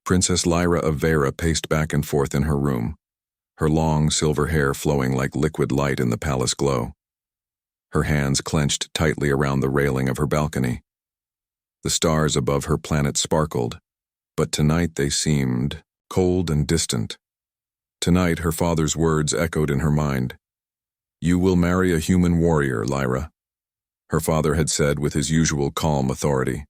Princess Lyra of Vera paced back and forth in her room, her long silver hair flowing like liquid light in the palace glow. Her hands clenched tightly around the railing of her balcony. The stars above her planet sparkled, but tonight they seemed cold and distant. Tonight her father's words echoed in her mind. "You will marry a human warrior, Lyra," her father had said with his usual calm authority.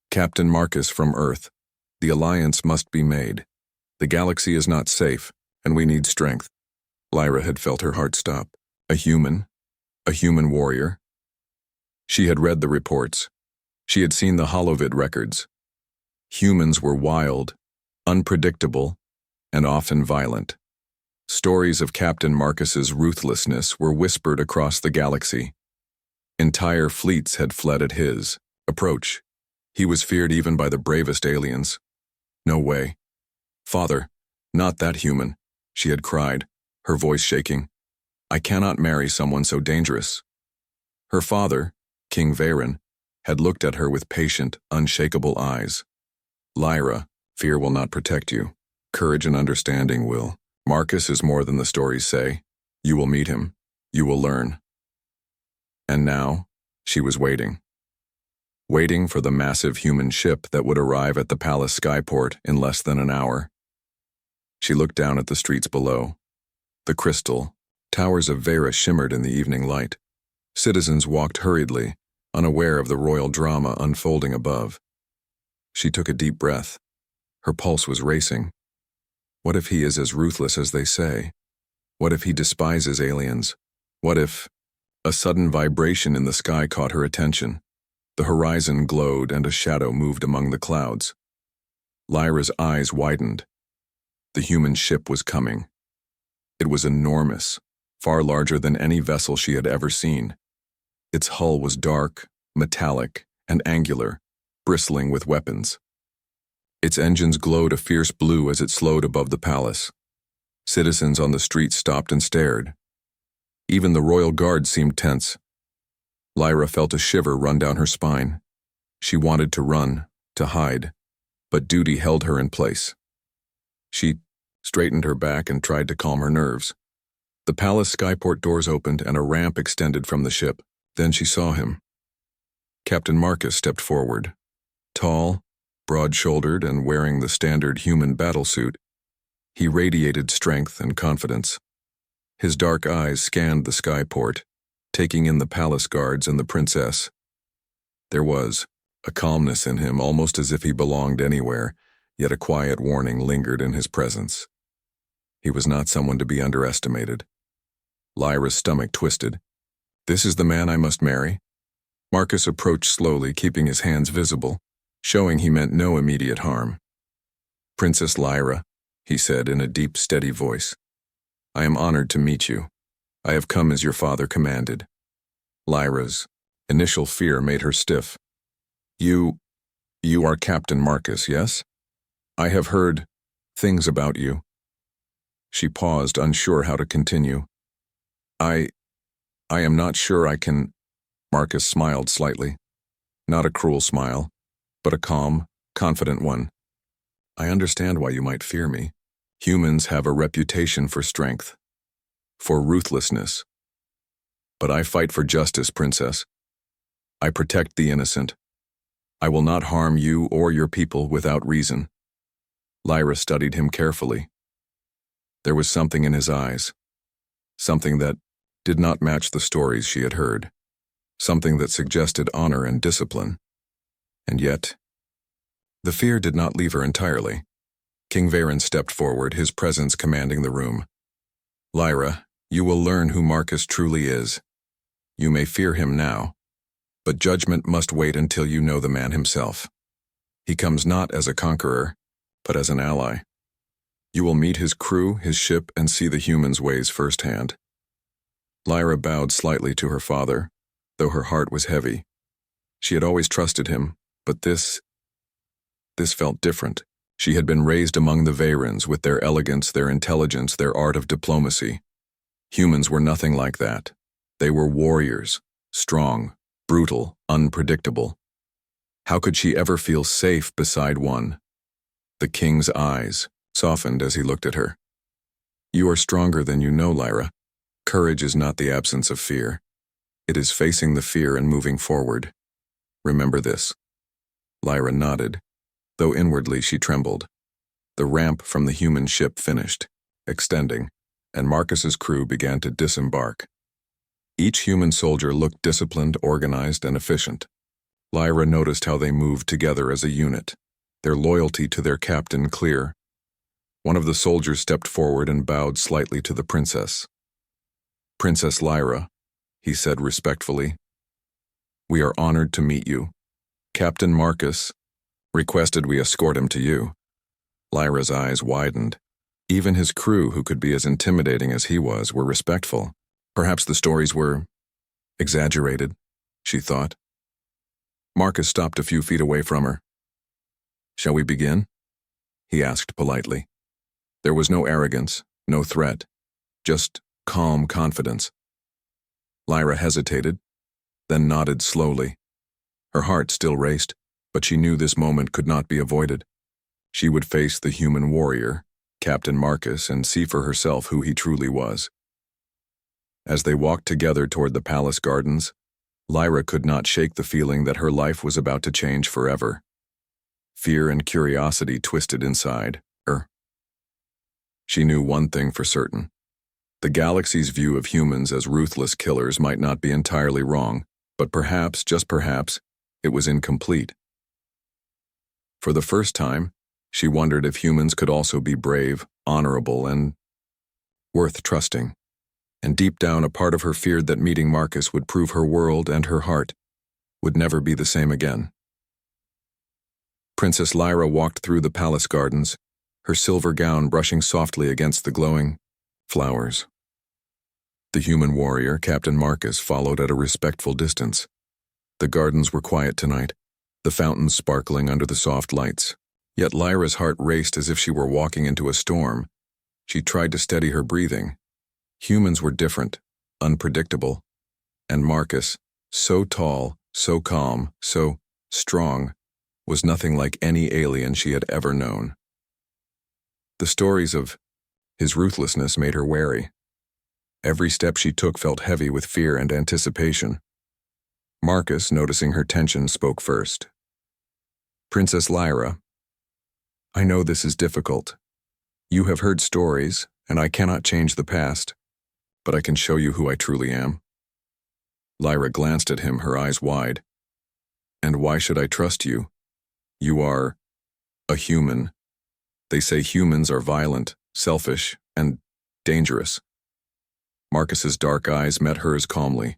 "Captain Marcus from Earth. The alliance must be made. The galaxy is not safe, and we need strength." Lyra had felt her heart stop. A human warrior. She had read the reports. She had seen the holovid records. Humans were wild, unpredictable, and often violent. Stories of Captain Marcus's ruthlessness were whispered across the galaxy. Entire fleets had fled at his approach. He was feared even by the bravest aliens. No way. "Father, not that human," she had cried, her voice shaking. "I cannot marry someone so dangerous." Her father, King Varen, had looked at her with patient, unshakable eyes. "Lyra, fear will not protect you. Courage and understanding will. Marcus is more than the stories say. You will meet him. You will learn." And now, she was waiting. Waiting for the massive human ship that would arrive at the palace skyport in less than an hour. She looked down at the streets below. The crystal towers of Vera shimmered in the evening light. Citizens walked hurriedly, unaware of the royal drama unfolding above. She took a deep breath. Her pulse was racing. What if he is as ruthless as they say? What if he despises aliens? What if... A sudden vibration in the sky caught her attention. The horizon glowed and a shadow moved among the clouds. Lyra's eyes widened. The human ship was coming. It was enormous, far larger than any vessel she had ever seen. Its hull was dark, metallic, and angular, bristling with weapons. Its engines glowed a fierce blue as it slowed above the palace. Citizens on the street stopped and stared. Even the royal guard seemed tense. Lyra felt a shiver run down her spine. She wanted to run, to hide, but duty held her in place. She straightened her back and tried to calm her nerves. The palace skyport doors opened and a ramp extended from the ship. Then she saw him. Captain Marcus stepped forward. Tall, broad-shouldered, and wearing the standard human battlesuit, he radiated strength and confidence. His dark eyes scanned the skyport, taking in the palace guards and the princess. There was a calmness in him, almost as if he belonged anywhere, yet a quiet warning lingered in his presence. He was not someone to be underestimated. Lyra's stomach twisted. "This is the man I must marry?" Marcus approached slowly, keeping his hands visible, showing he meant no immediate harm. "Princess Lyra," he said in a deep, steady voice, "I am honored to meet you. I have come as your father commanded." Lyra's initial fear made her stiff. You are Captain Marcus, yes? I have heard things about you." She paused, unsure how to continue. I am not sure I can..." Marcus smiled slightly. Not a cruel smile, but a calm, confident one. "I understand why you might fear me. Humans have a reputation for strength, for ruthlessness. But I fight for justice, Princess. I protect the innocent. I will not harm you or your people without reason." Lyra studied him carefully. There was something in his eyes, something that did not match the stories she had heard, something that suggested honor and discipline. And yet, the fear did not leave her entirely. King Varen stepped forward, his presence commanding the room. "Lyra, you will learn who Marcus truly is. You may fear him now, but judgment must wait until you know the man himself. He comes not as a conqueror, but as an ally. You will meet his crew, his ship, and see the humans' ways firsthand." Lyra bowed slightly to her father, though her heart was heavy. She had always trusted him, but this felt different. She had been raised among the Varens with their elegance, their intelligence, their art of diplomacy. Humans were nothing like that. They were warriors, strong, brutal, unpredictable. How could she ever feel safe beside one The king's eyes softened as he looked at her. You are stronger than you know, Lyra. Courage is not the absence of fear. It is facing the fear and moving forward. Remember this. Lyra nodded, though inwardly she trembled. The ramp from the human ship finished, extending, and Marcus's crew began to disembark. Each human soldier looked disciplined, organized, and efficient. Lyra noticed how they moved together as a unit, their loyalty to their captain clear. One of the soldiers stepped forward and bowed slightly to the princess. Princess Lyra, he said respectfully, we are honored to meet you. Captain Marcus requested we escort him to you. Lyra's eyes widened. Even his crew, who could be as intimidating as he was, were respectful. Perhaps the stories were exaggerated, she thought. Marcus stopped a few feet away from her. Shall we begin? He asked politely. There was no arrogance, no threat, just calm confidence. Lyra hesitated, then nodded slowly. Her heart still raced, but she knew this moment could not be avoided. She would face the human warrior, Captain Marcus, and see for herself who he truly was. As they walked together toward the palace gardens, Lyra could not shake the feeling that her life was about to change forever. Fear and curiosity twisted inside her. She knew one thing for certain. The galaxy's view of humans as ruthless killers might not be entirely wrong, but perhaps, just perhaps, it was incomplete. For the first time, she wondered if humans could also be brave, honorable, and worth trusting. And deep down, a part of her feared that meeting Marcus would prove her world and her heart would never be the same again. Princess Lyra walked through the palace gardens, her silver gown brushing softly against the glowing flowers. The human warrior, Captain Marcus, followed at a respectful distance. The gardens were quiet tonight, the fountains sparkling under the soft lights. Yet Lyra's heart raced as if she were walking into a storm. She tried to steady her breathing. Humans were different, unpredictable, and Marcus, so tall, so calm, so strong, was nothing like any alien she had ever known. The stories of his ruthlessness made her wary. Every step she took felt heavy with fear and anticipation. Marcus, noticing her tension, spoke first. Princess Lyra, I know this is difficult. You have heard stories, and I cannot change the past, but I can show you who I truly am. Lyra glanced at him, her eyes wide. And why should I trust you? You are a human. They say humans are violent, selfish, and dangerous. Marcus's dark eyes met hers calmly.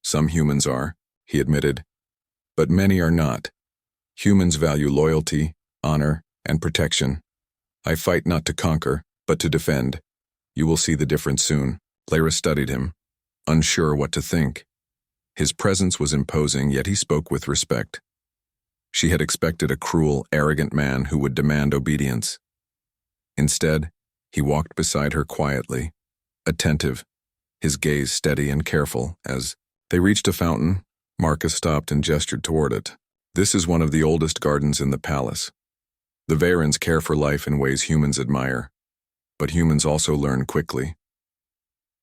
Some humans are, he admitted, but many are not. Humans value loyalty, honor, and protection. I fight not to conquer, but to defend. You will see the difference soon. Lyra studied him, unsure what to think. His presence was imposing, yet he spoke with respect. She had expected a cruel, arrogant man who would demand obedience. Instead, he walked beside her quietly, attentive, his gaze steady and careful. As they reached a fountain, Marcus stopped and gestured toward it. This is one of the oldest gardens in the palace. The Varens care for life in ways humans admire, but humans also learn quickly.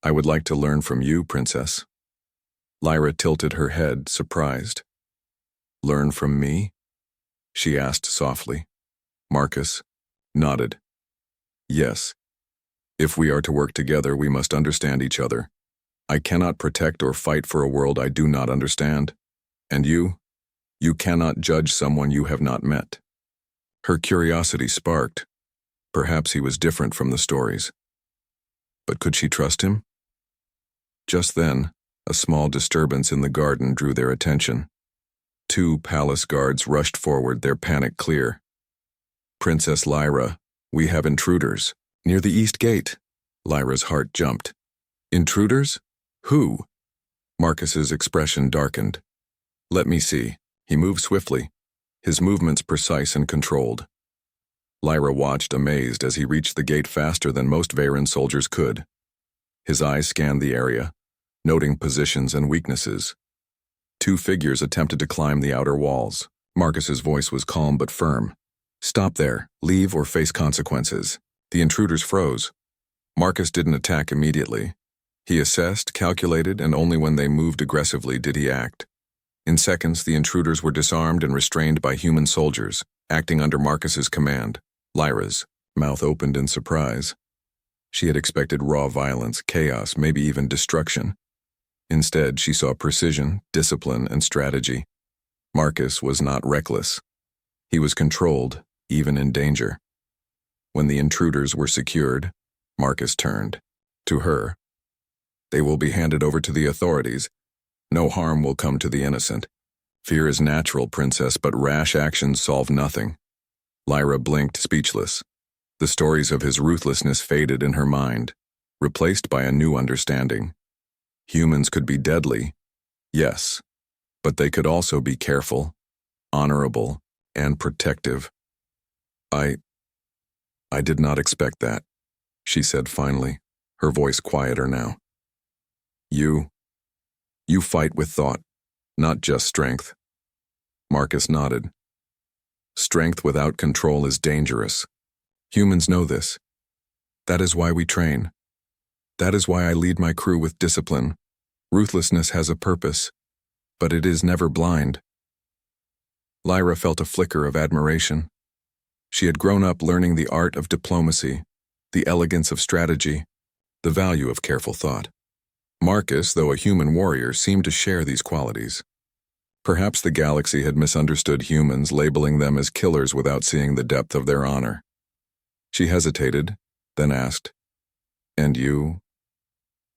I would like to learn from you, Princess. Lyra tilted her head, surprised. Learn from me? She asked softly. Marcus nodded. Yes. If we are to work together, we must understand each other. I cannot protect or fight for a world I do not understand. And you cannot judge someone you have not met. Her curiosity sparked. Perhaps he was different from the stories. But could she trust him? Just then, a small disturbance in the garden drew their attention. 2 palace guards rushed forward, their panic clear. Princess Lyra, we have intruders. Near the east gate. Lyra's heart jumped. Intruders? Who? Marcus's expression darkened. Let me see. He moved swiftly, his movements precise and controlled. Lyra watched, amazed, as he reached the gate faster than most Varen soldiers could. His eyes scanned the area, noting positions and weaknesses. 2 figures attempted to climb the outer walls. Marcus's voice was calm but firm. Stop there. Leave or face consequences. The intruders froze. Marcus didn't attack immediately. He assessed, calculated, and only when they moved aggressively did he act. In seconds, the intruders were disarmed and restrained by human soldiers, acting under Marcus's command. Lyra's mouth opened in surprise. She had expected raw violence, chaos, maybe even destruction. Instead, she saw precision, discipline, and strategy. Marcus was not reckless. He was controlled, even in danger. When the intruders were secured, Marcus turned to her. They will be handed over to the authorities. No harm will come to the innocent. Fear is natural, princess, but rash actions solve nothing. Lyra blinked, speechless. The stories of his ruthlessness faded in her mind, replaced by a new understanding. Humans could be deadly, yes, but they could also be careful, honorable, and protective. I did not expect that, she said finally, her voice quieter now. You fight with thought, not just strength. Marcus nodded. Strength without control is dangerous. Humans know this. That is why we train. That is why I lead my crew with discipline. Ruthlessness has a purpose, but it is never blind. Lyra felt a flicker of admiration. She had grown up learning the art of diplomacy, the elegance of strategy, the value of careful thought. Marcus, though a human warrior, seemed to share these qualities. Perhaps the galaxy had misunderstood humans, labeling them as killers without seeing the depth of their honor. She hesitated, then asked, "And you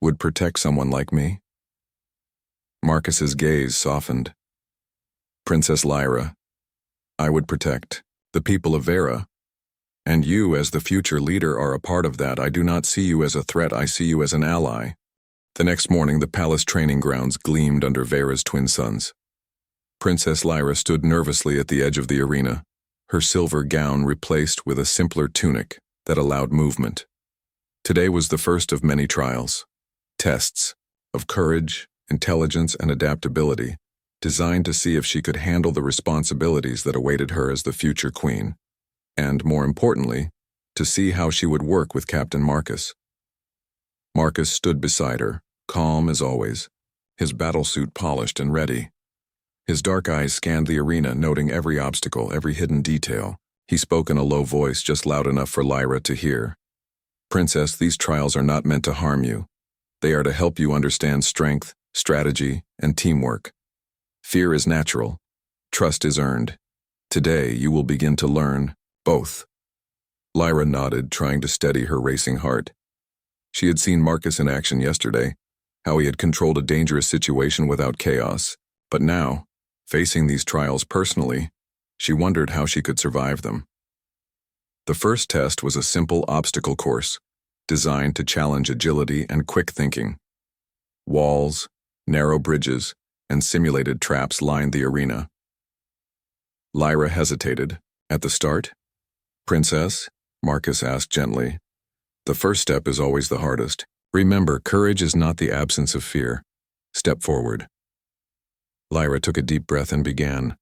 would protect someone like me?" Marcus's gaze softened. "Princess Lyra, I would protect the people of Vera. And you, as the future leader, are a part of that. I do not see you as a threat, I see you as an ally." The next morning, the palace training grounds gleamed under Vera's twin suns. Princess Lyra stood nervously at the edge of the arena, her silver gown replaced with a simpler tunic that allowed movement. Today was the first of many trials, tests of courage, intelligence, and adaptability, designed to see if she could handle the responsibilities that awaited her as the future queen, and, more importantly, to see how she would work with Captain Marcus. Marcus stood beside her, calm as always, his battlesuit polished and ready. His dark eyes scanned the arena, noting every obstacle, every hidden detail. He spoke in a low voice, just loud enough for Lyra to hear. "Princess, these trials are not meant to harm you. They are to help you understand strength, strategy, and teamwork. Fear is natural. Trust is earned. Today, you will begin to learn both." Lyra nodded, trying to steady her racing heart. She had seen Marcus in action yesterday, how he had controlled a dangerous situation without chaos. But now, facing these trials personally, she wondered how she could survive them. The first test was a simple obstacle course, designed to challenge agility and quick thinking. Walls, narrow bridges, and simulated traps lined the arena. Lyra hesitated. "At the start?" "Princess?" Marcus asked gently. "The first step is always the hardest. Remember, courage is not the absence of fear. Step forward." Lyra took a deep breath and began.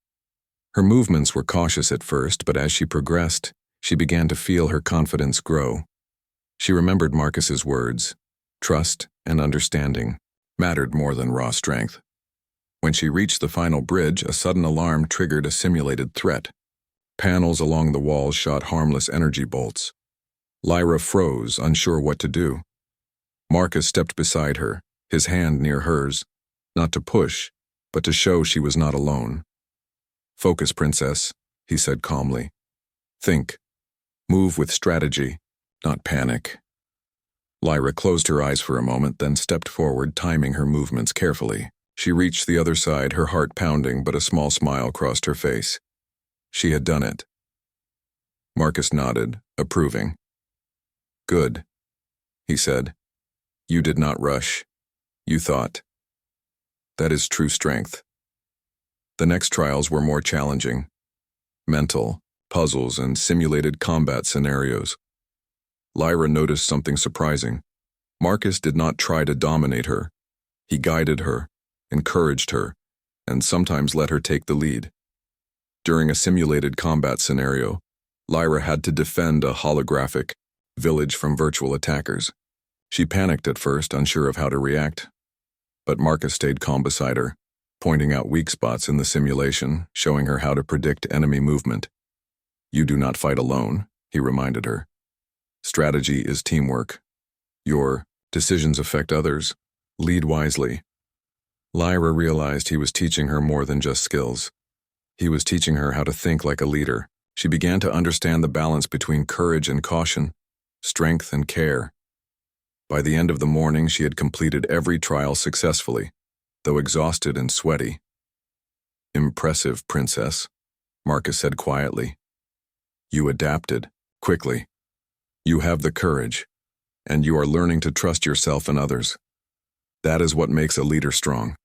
Her movements were cautious at first, but as she progressed, she began to feel her confidence grow. She remembered Marcus's words. Trust and understanding mattered more than raw strength. When she reached the final bridge, a sudden alarm triggered a simulated threat. Panels along the walls shot harmless energy bolts. Lyra froze, unsure what to do. Marcus stepped beside her, his hand near hers, not to push, but to show she was not alone. "Focus, princess," he said calmly. "Think. Move with strategy, not panic." Lyra closed her eyes for a moment, then stepped forward, timing her movements carefully. She reached the other side, her heart pounding, but a small smile crossed her face. She had done it. Marcus nodded, approving. "Good," he said. "You did not rush. You thought. That is true strength." The next trials were more challenging. Mental, puzzles, and simulated combat scenarios. Lyra noticed something surprising. Marcus did not try to dominate her. He guided her, encouraged her, and sometimes let her take the lead. During a simulated combat scenario, Lyra had to defend a holographic village from virtual attackers. She panicked at first, unsure of how to react. But Marcus stayed calm beside her, pointing out weak spots in the simulation, showing her how to predict enemy movement. "You do not fight alone," he reminded her. "Strategy is teamwork. Your decisions affect others. Lead wisely." Lyra realized he was teaching her more than just skills. He was teaching her how to think like a leader. She began to understand the balance between courage and caution, strength and care. By the end of the morning, she had completed every trial successfully, though exhausted and sweaty. "Impressive, Princess," Marcus said quietly. "You adapted, quickly. You have the courage, and you are learning to trust yourself and others. That is what makes a leader strong."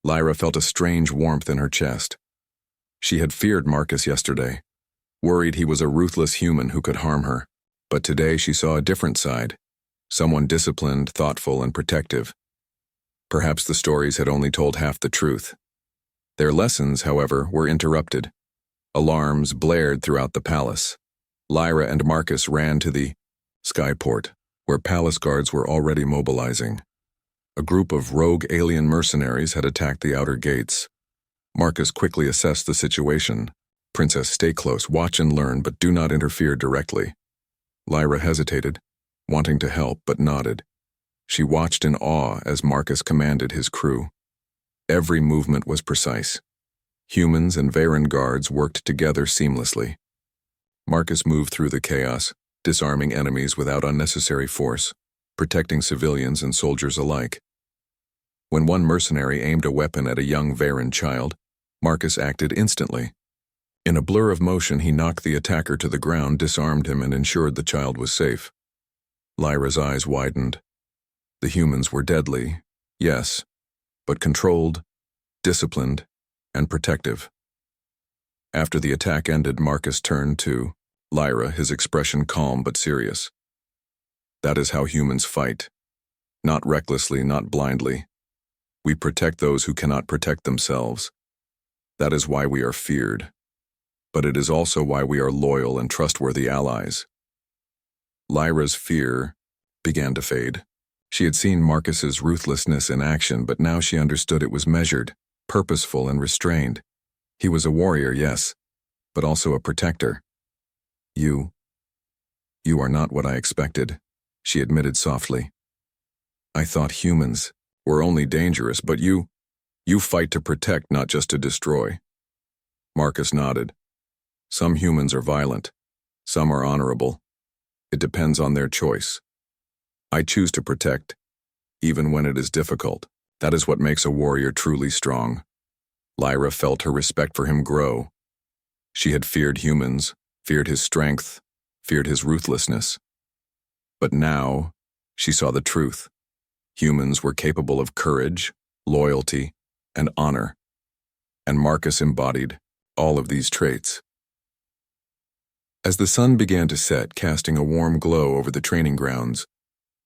Lyra felt a strange warmth in her chest. She had feared Marcus yesterday, worried he was a ruthless human who could harm her, but today she saw a different side, someone disciplined, thoughtful, and protective. Perhaps the stories had only told half the truth. Their lessons, however, were interrupted. Alarms blared throughout the palace. Lyra and Marcus ran to the skyport, where palace guards were already mobilizing. A group of rogue alien mercenaries had attacked the outer gates. Marcus quickly assessed the situation. "Princess, stay close, watch and learn, but do not interfere directly." Lyra hesitated, wanting to help, but nodded. She watched in awe as Marcus commanded his crew. Every movement was precise. Humans and Varen guards worked together seamlessly. Marcus moved through the chaos, disarming enemies without unnecessary force, protecting civilians and soldiers alike. When one mercenary aimed a weapon at a young Varen child, Marcus acted instantly. In a blur of motion, he knocked the attacker to the ground, disarmed him, and ensured the child was safe. Lyra's eyes widened. The humans were deadly, yes, but controlled, disciplined, and protective. After the attack ended, Marcus turned to Lyra, his expression calm but serious. "That is how humans fight. Not recklessly, not blindly. We protect those who cannot protect themselves. That is why we are feared. But it is also why we are loyal and trustworthy allies." Lyra's fear began to fade. She had seen Marcus's ruthlessness in action, but now she understood it was measured, purposeful, and restrained. He was a warrior, yes, but also a protector. You are not what I expected," she admitted softly. "I thought humans were only dangerous, but you fight to protect, not just to destroy." Marcus nodded. "Some humans are violent. Some are honorable. It depends on their choice. I choose to protect, even when it is difficult. That is what makes a warrior truly strong." Lyra felt her respect for him grow. She had feared humans, feared his strength, feared his ruthlessness. But now, she saw the truth. Humans were capable of courage, loyalty, and honor. And Marcus embodied all of these traits. As the sun began to set, casting a warm glow over the training grounds,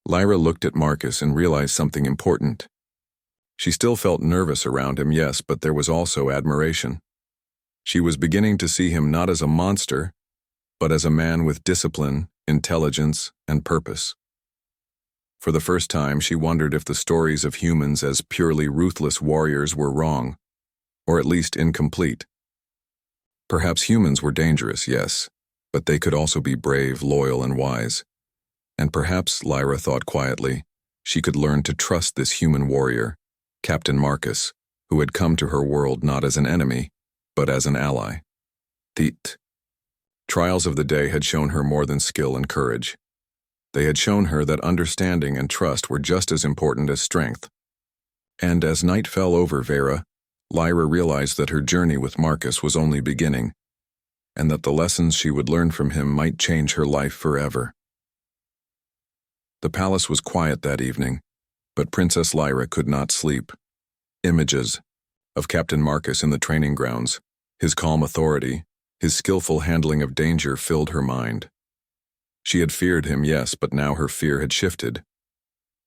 Lyra looked at Marcus and realized something important. She still felt nervous around him, yes, but there was also admiration. She was beginning to see him not as a monster, but as a man with discipline, intelligence, and purpose. For the first time, she wondered if the stories of humans as purely ruthless warriors were wrong, or at least incomplete. Perhaps humans were dangerous, yes, but they could also be brave, loyal, and wise. And perhaps, Lyra thought quietly, she could learn to trust this human warrior, Captain Marcus, who had come to her world not as an enemy, but as an ally. The trials of the day had shown her more than skill and courage. They had shown her that understanding and trust were just as important as strength. And as night fell over Vera, Lyra realized that her journey with Marcus was only beginning, and that the lessons she would learn from him might change her life forever. The palace was quiet that evening, but Princess Lyra could not sleep. Images of Captain Marcus in the training grounds, his calm authority, his skillful handling of danger filled her mind. She had feared him, yes, but now her fear had shifted.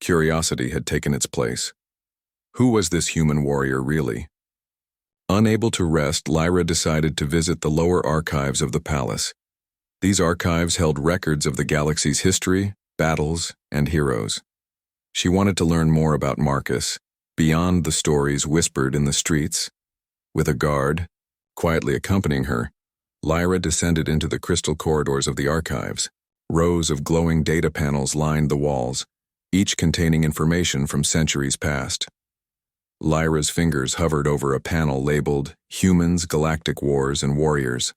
Curiosity had taken its place. Who was this human warrior really? Unable to rest, Lyra decided to visit the lower archives of the palace, These archives held records of the galaxy's history, battles, and heroes. She wanted to learn more about Marcus, beyond the stories whispered in the streets. With a guard quietly accompanying her, Lyra descended into the crystal corridors of the archives. Rows of glowing data panels lined the walls, each containing information from centuries past. Lyra's fingers hovered over a panel labeled Humans, Galactic Wars, and Warriors.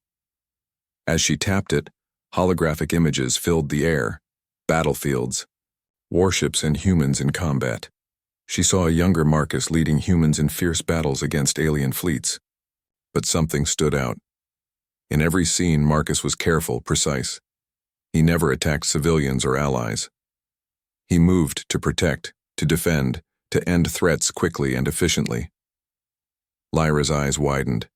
As she tapped it, holographic images filled the air, battlefields, warships, and humans in combat. She saw a younger Marcus leading humans in fierce battles against alien fleets. But something stood out. In every scene, Marcus was careful, precise. He never attacked civilians or allies. He moved to protect, to defend, to end threats quickly and efficiently. Lyra's eyes widened.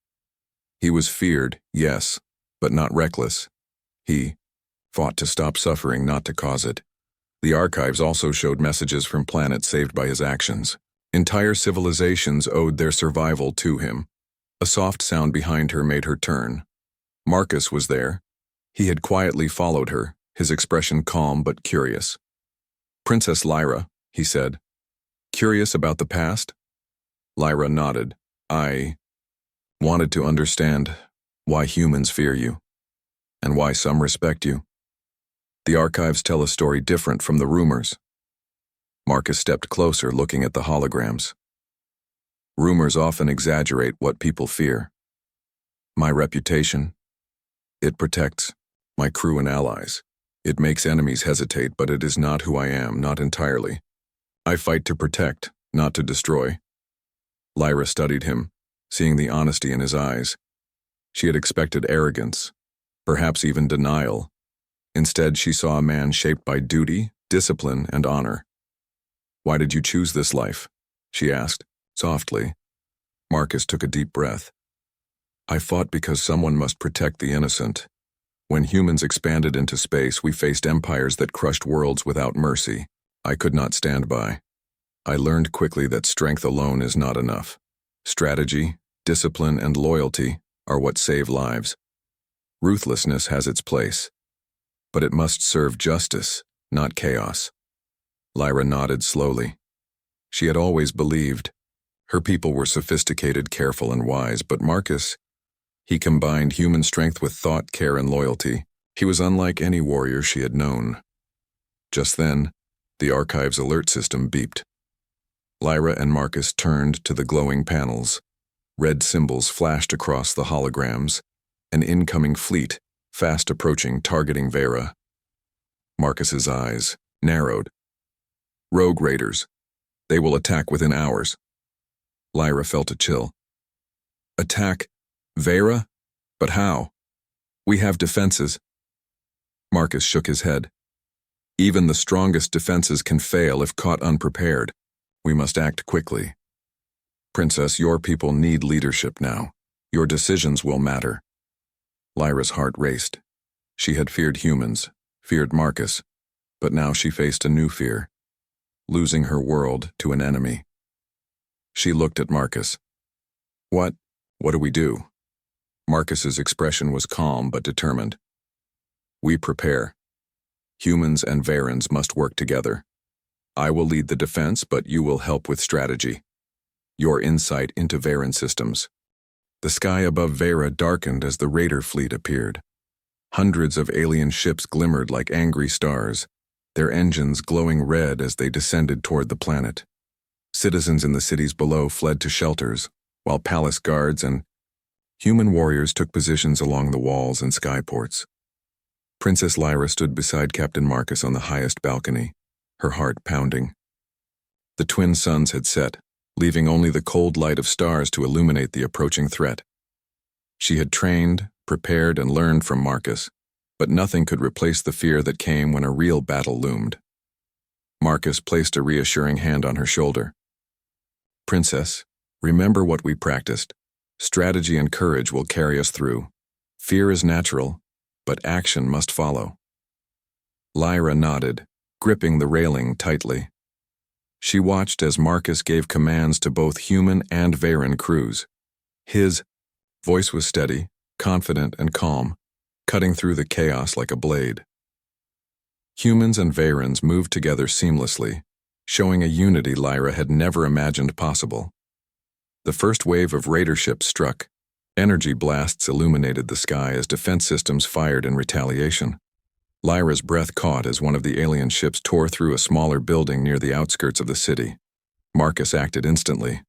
He was feared, yes, but not reckless. He fought to stop suffering, not to cause it. The archives also showed messages from planets saved by his actions. Entire civilizations owed their survival to him. A soft sound behind her made her turn. Marcus was there. He had quietly followed her, his expression calm but curious. "Princess Lyra," he said. "Curious about the past?" Lyra nodded. "I wanted to understand why humans fear you, and why some respect you. The archives tell a story different from the rumors." Marcus stepped closer, looking at the holograms. "Rumors often exaggerate what people fear. My reputation, it protects my crew and allies. It makes enemies hesitate, but it is not who I am, not entirely. I fight to protect, not to destroy." Lyra studied him, seeing the honesty in his eyes. She had expected arrogance, perhaps even denial. Instead, she saw a man shaped by duty, discipline, and honor. "Why did you choose this life?" she asked, softly. Marcus took a deep breath. "I fought because someone must protect the innocent. When humans expanded into space, we faced empires that crushed worlds without mercy. I could not stand by. I learned quickly that strength alone is not enough. Strategy, discipline, and loyalty are what save lives. Ruthlessness has its place, but it must serve justice, not chaos." Lyra nodded slowly. She had always believed. Her people were sophisticated, careful, and wise, but Marcus, he combined human strength with thought, care, and loyalty. He was unlike any warrior she had known. Just then, the archive's alert system beeped. Lyra and Marcus turned to the glowing panels. Red symbols flashed across the holograms. An incoming fleet, fast approaching, targeting Vera. Marcus's eyes narrowed. "Rogue raiders. They will attack within hours." Lyra felt a chill. "Attack Vera? But how? We have defenses." Marcus shook his head. "Even the strongest defenses can fail if caught unprepared. We must act quickly. Princess, your people need leadership now. Your decisions will matter." Lyra's heart raced. She had feared humans, feared Marcus, but now she faced a new fear: losing her world to an enemy. She looked at Marcus. What do we do?" Marcus's expression was calm but determined. "We prepare. Humans and Varans must work together. I will lead the defense, but you will help with strategy. Your insight into Varan systems." The sky above Vera darkened as the raider fleet appeared. Hundreds of alien ships glimmered like angry stars, their engines glowing red as they descended toward the planet. Citizens in the cities below fled to shelters, while palace guards and human warriors took positions along the walls and skyports. Princess Lyra stood beside Captain Marcus on the highest balcony, her heart pounding. The twin suns had set, leaving only the cold light of stars to illuminate the approaching threat. She had trained, prepared, and learned from Marcus, but nothing could replace the fear that came when a real battle loomed. Marcus placed a reassuring hand on her shoulder. "Princess, remember what we practiced. Strategy and courage will carry us through. Fear is natural, but action must follow." Lyra nodded, gripping the railing tightly. She watched as Marcus gave commands to both human and Varan crews. His voice was steady, confident, and calm, cutting through the chaos like a blade. Humans and Vayrans moved together seamlessly, showing a unity Lyra had never imagined possible. The first wave of raider ships struck. Energy blasts illuminated the sky as defense systems fired in retaliation. Lyra's breath caught as one of the alien ships tore through a smaller building near the outskirts of the city. Marcus acted instantly.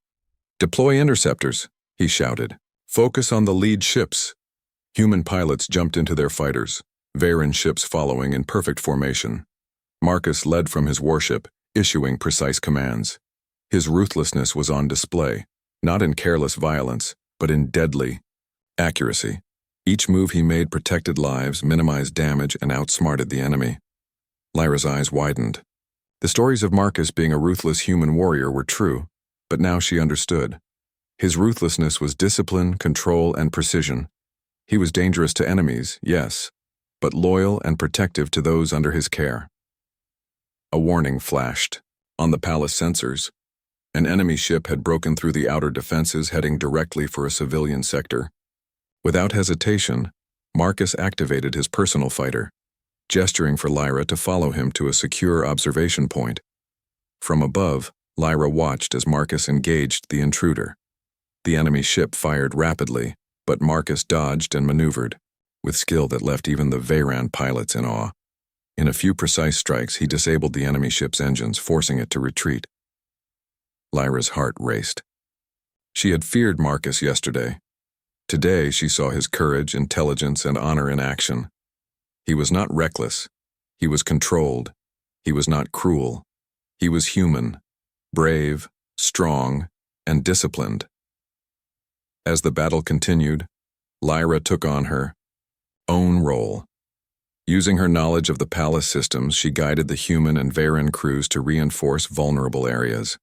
"Deploy interceptors," he shouted. "Focus on the lead ships." Human pilots jumped into their fighters, Veyran ships following in perfect formation. Marcus led from his warship, issuing precise commands. His ruthlessness was on display, not in careless violence, but in deadly accuracy. Each move he made protected lives, minimized damage, and outsmarted the enemy. Lyra's eyes widened. The stories of Marcus being a ruthless human warrior were true, but now she understood. His ruthlessness was discipline, control, and precision. He was dangerous to enemies, yes, but loyal and protective to those under his care. A warning flashed. On the palace sensors, an enemy ship had broken through the outer defenses, heading directly for a civilian sector. Without hesitation, Marcus activated his personal fighter, gesturing for Lyra to follow him to a secure observation point. From above, Lyra watched as Marcus engaged the intruder. The enemy ship fired rapidly, but Marcus dodged and maneuvered, with skill that left even the Veyran pilots in awe. In a few precise strikes, he disabled the enemy ship's engines, forcing it to retreat. Lyra's heart raced. She had feared Marcus yesterday. Today, she saw his courage, intelligence, and honor in action. He was not reckless. He was controlled. He was not cruel. He was human, brave, strong, and disciplined. As the battle continued, Lyra took on her own role. Using her knowledge of the palace systems, she guided the human and Veyran crews to reinforce vulnerable areas.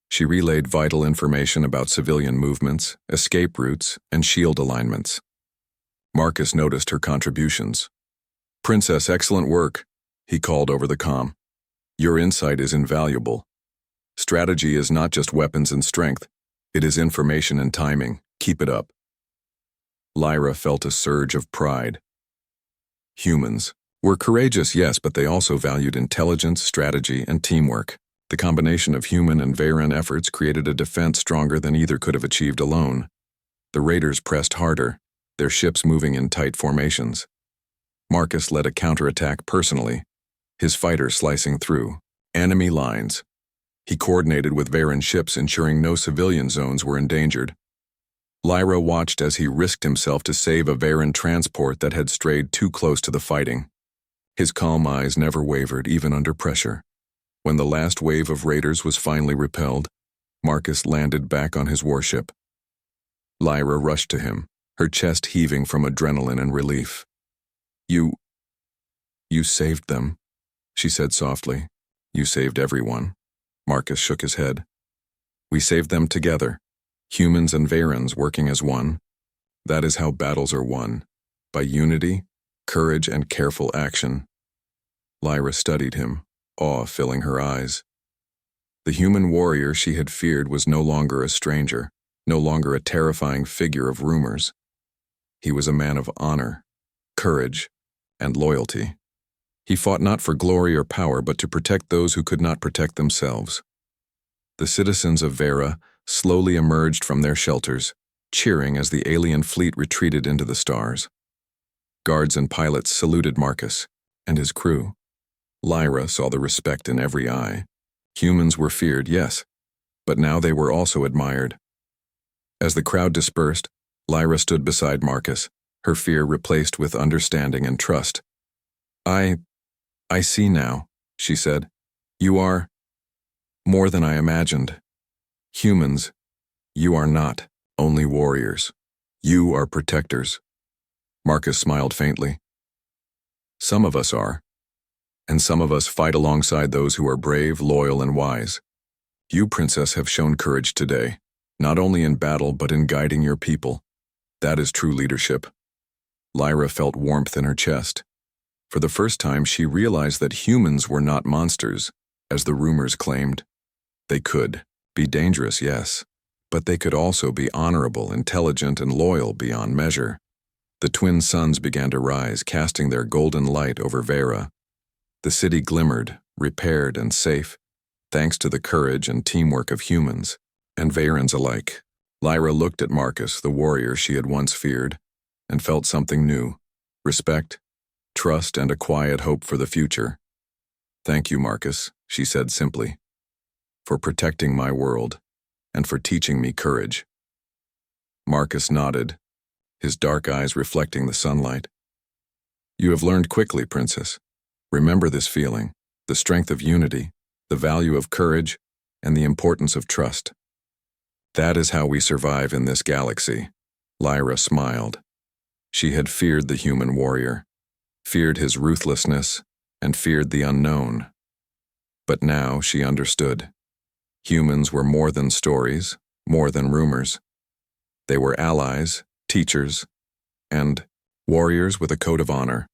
She relayed vital information about civilian movements, escape routes, and shield alignments. Marcus noticed her contributions. "Princess, excellent work," he called over the comm. "Your insight is invaluable. Strategy is not just weapons and strength. It is information and timing. Keep it up." Lyra felt a surge of pride. Humans were courageous, yes, but they also valued intelligence, strategy, and teamwork. The combination of human and Veyran efforts created a defense stronger than either could have achieved alone. The raiders pressed harder, their ships moving in tight formations. Marcus led a counterattack personally, his fighter slicing through enemy lines. He coordinated with Veyran ships, ensuring no civilian zones were endangered. Lyra watched as he risked himself to save a Veyran transport that had strayed too close to the fighting. His calm eyes never wavered, even under pressure. When the last wave of raiders was finally repelled, Marcus landed back on his warship. Lyra rushed to him, her chest heaving from adrenaline and relief. You saved them," she said softly. "You saved everyone." Marcus shook his head. "We saved them together, humans and Veyrans working as one. That is how battles are won, by unity, courage, and careful action." Lyra studied him, awe filling her eyes. The human warrior she had feared was no longer a stranger, no longer a terrifying figure of rumors. He was a man of honor, courage, and loyalty. He fought not for glory or power, but to protect those who could not protect themselves. The citizens of Vera slowly emerged from their shelters, cheering as the alien fleet retreated into the stars. Guards and pilots saluted Marcus and his crew. Lyra saw the respect in every eye. Humans were feared, yes, but now they were also admired. As the crowd dispersed, Lyra stood beside Marcus, her fear replaced with understanding and trust. I see now," she said. "You are more than I imagined. Humans, you are not only warriors. You are protectors." Marcus smiled faintly. "Some of us are, and some of us fight alongside those who are brave, loyal, and wise. You, Princess, have shown courage today, not only in battle but in guiding your people. That is true leadership." Lyra felt warmth in her chest. For the first time, she realized that humans were not monsters, as the rumors claimed. They could be dangerous, yes, but they could also be honorable, intelligent, and loyal beyond measure. The twin suns began to rise, casting their golden light over Vera. The city glimmered, repaired and safe, thanks to the courage and teamwork of humans and Verans alike. Lyra looked at Marcus, the warrior she had once feared, and felt something new: respect, trust, and a quiet hope for the future. "Thank you, Marcus," she said simply, "for protecting my world and for teaching me courage." Marcus nodded, his dark eyes reflecting the sunlight. "You have learned quickly, Princess. Remember this feeling, the strength of unity, the value of courage, and the importance of trust. That is how we survive in this galaxy." Lyra smiled. She had feared the human warrior, feared his ruthlessness, and feared the unknown. But now she understood. Humans were more than stories, more than rumors. They were allies, teachers, and warriors with a code of honor.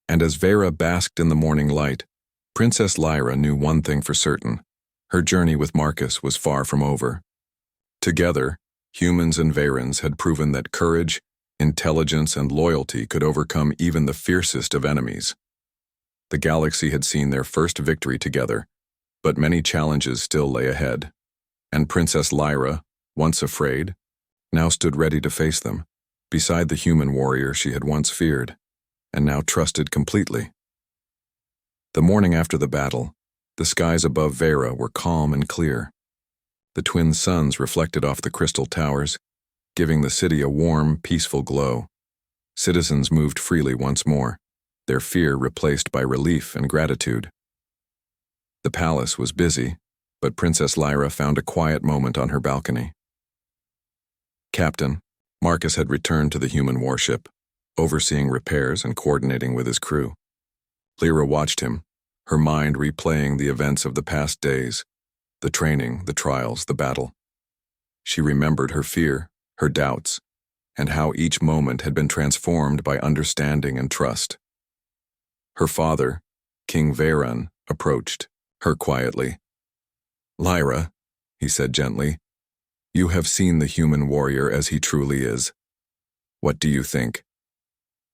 And as Vera basked in the morning light, Princess Lyra knew one thing for certain: her journey with Marcus was far from over. Together, humans and Verans had proven that courage, intelligence, and loyalty could overcome even the fiercest of enemies. The galaxy had seen their first victory together, but many challenges still lay ahead. And Princess Lyra, once afraid, now stood ready to face them, beside the human warrior she had once feared, and now trusted completely. The morning after the battle, the skies above Vera were calm and clear. The twin suns reflected off the crystal towers, giving the city a warm, peaceful glow. Citizens moved freely once more, their fear replaced by relief and gratitude. The palace was busy, but Princess Lyra found a quiet moment on her balcony. Captain Marcus had returned to the human warship, overseeing repairs and coordinating with his crew. Lyra watched him, her mind replaying the events of the past days, the training, the trials, the battle. She remembered her fear, her doubts, and how each moment had been transformed by understanding and trust. Her father, King Veran, approached her quietly. "Lyra," he said gently, "you have seen the human warrior as he truly is. What do you think?"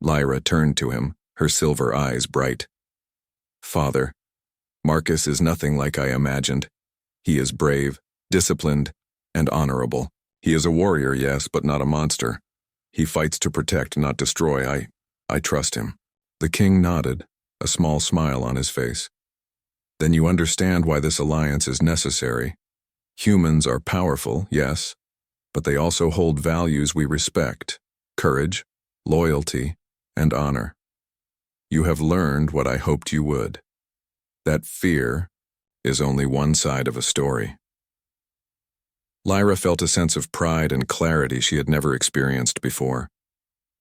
Lyra turned to him, her silver eyes bright. "Father, Marcus is nothing like I imagined. He is brave, disciplined, and honorable. He is a warrior, yes, but not a monster. He fights to protect, not destroy. I trust him." The king nodded, a small smile on his face. "Then you understand why this alliance is necessary. Humans are powerful, yes, but they also hold values we respect: courage, loyalty, and honor. You have learned what I hoped you would. That fear is only one side of a story." Lyra felt a sense of pride and clarity she had never experienced before.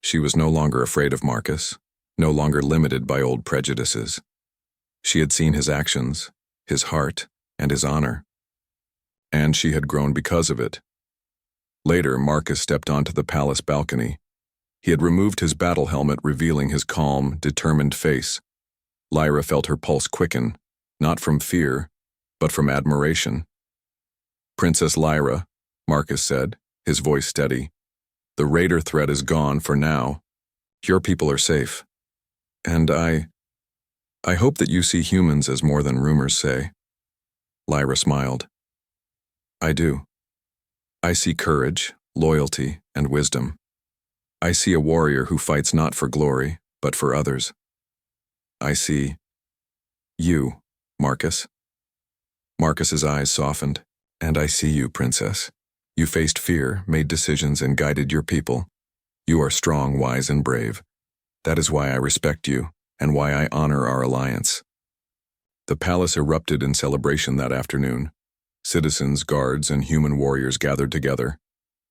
She was no longer afraid of Marcus, no longer limited by old prejudices. She had seen his actions, his heart, and his honor. And she had grown because of it. Later, Marcus stepped onto the palace balcony. He had removed his battle helmet, revealing his calm, determined face. Lyra felt her pulse quicken, not from fear, but from admiration. "Princess Lyra," Marcus said, his voice steady, "the raider threat is gone for now. Your people are safe. And I hope that you see humans as more than rumors say." Lyra smiled. "I do. I see courage, loyalty, and wisdom. I see a warrior who fights not for glory, but for others. I see you, Marcus." Marcus's eyes softened. "And I see you, Princess. You faced fear, made decisions, and guided your people. You are strong, wise, and brave. That is why I respect you, and why I honor our alliance." The palace erupted in celebration that afternoon. Citizens, guards, and human warriors gathered together.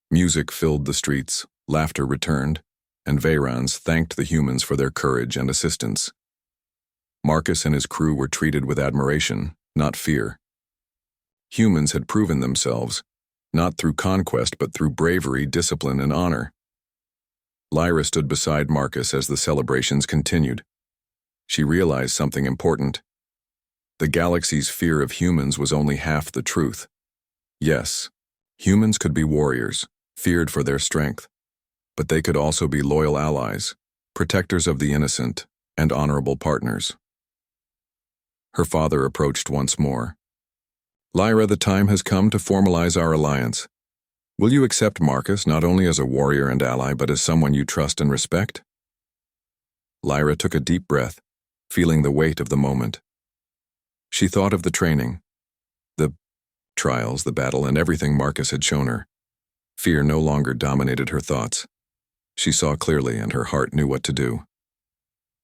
Music filled the streets, laughter returned, and Verans thanked the humans for their courage and assistance. Marcus and his crew were treated with admiration, not fear. Humans had proven themselves, not through conquest but through bravery, discipline, and honor. Lyra stood beside Marcus as the celebrations continued. She realized something important. The galaxy's fear of humans was only half the truth. Yes, humans could be warriors, feared for their strength. but they could also be loyal allies, protectors of the innocent, and honorable partners. Her father approached once more. Lyra, the time has come to formalize our alliance. Will you accept Marcus not only as a warrior and ally, but as someone you trust and respect? Lyra took a deep breath, feeling the weight of the moment. She thought of the training, the trials, the battle, and everything Marcus had shown her. Fear no longer dominated her thoughts. She saw clearly, and her heart knew what to do.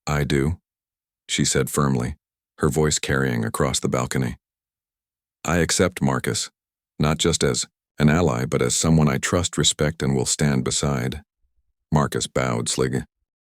I do, she said firmly, her voice carrying across the balcony. I accept Marcus, not just as an ally, but as someone I trust, respect, and will stand beside. Marcus bowed,